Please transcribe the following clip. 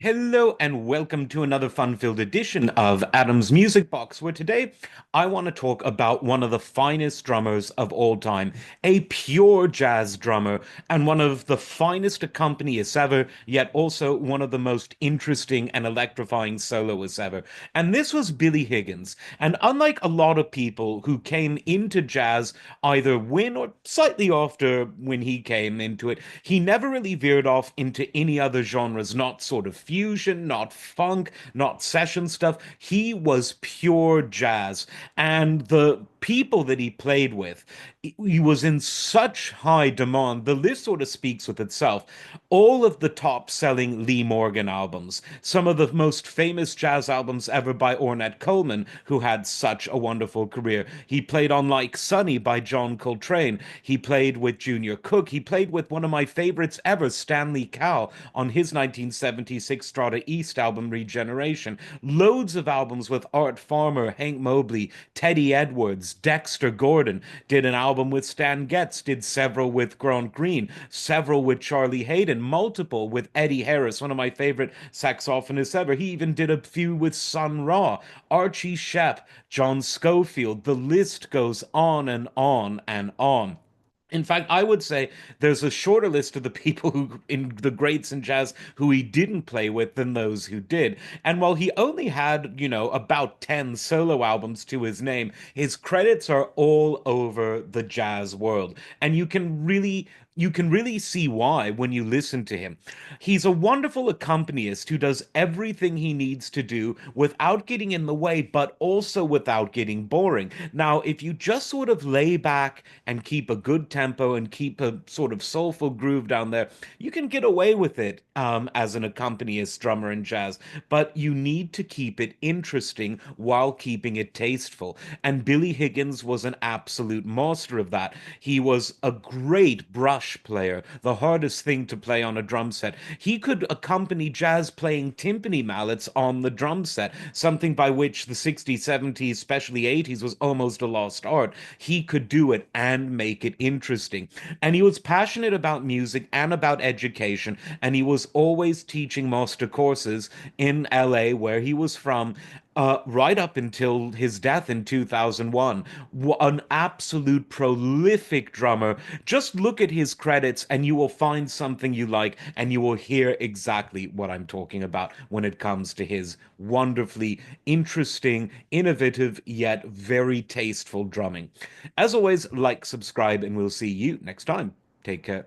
Hello and welcome to another fun-filled edition of Adam's Music Box, where today I want to talk about one of the finest drummers of all time, a pure jazz drummer, and one of the finest accompanists ever, yet also one of the most interesting and electrifying soloists ever. And this was Billy Higgins. And unlike a lot of people who came into jazz either when or slightly after when he came into it, he never really veered off into any other genres, not sort of fusion, not funk, not session stuff. He was pure jazz. And the people that he played with, he was in such high demand. The list sort of speaks with itself. All of the top selling Lee Morgan albums, some of the most famous jazz albums ever by Ornette Coleman, who had such a wonderful career. He played on Like Sunny by John Coltrane. He played with Junior Cook. He played with one of my favorites ever, Stanley Cowell, on his 1976 Strata East album Regeneration. Loads of albums with Art Farmer, Hank Mobley, Teddy Edwards, Dexter Gordon. Did an album with Stan Getz, did several with Grant Green, several with Charlie Hayden, multiple with Eddie Harris, one of my favorite saxophonists ever. He even did a few with Sun Ra, Archie Shepp, John Scofield. The list goes on and on and on. In fact, I would say there's a shorter list of the people who, in the greats in jazz, who he didn't play with than those who did. And while he only had, about 10 solo albums to his name, his credits are all over the jazz world. And you can really see why when you listen to him. He's a wonderful accompanist who does everything he needs to do without getting in the way, but also without getting boring. Now, if you just sort of lay back and keep a good tempo and keep a sort of soulful groove down there, you can get away with it as an accompanist drummer in jazz. But you need to keep it interesting while keeping it tasteful. And Billy Higgins was an absolute master of that. He was a great brush player, the hardest thing to play on a drum set. He could accompany jazz playing timpani mallets on the drum set, something by which the 60s, 70s, especially 80s was almost a lost art. He could do it and make it interesting. And he was passionate about music and about education, and he was always teaching master courses in LA, where he was from, right up until his death in 2001. An absolute prolific drummer. Just look at his credits and you will find something you like, and you will hear exactly what I'm talking about when it comes to his wonderfully interesting, innovative, yet very tasteful drumming. As always, like, subscribe, and we'll see you next time. Take care.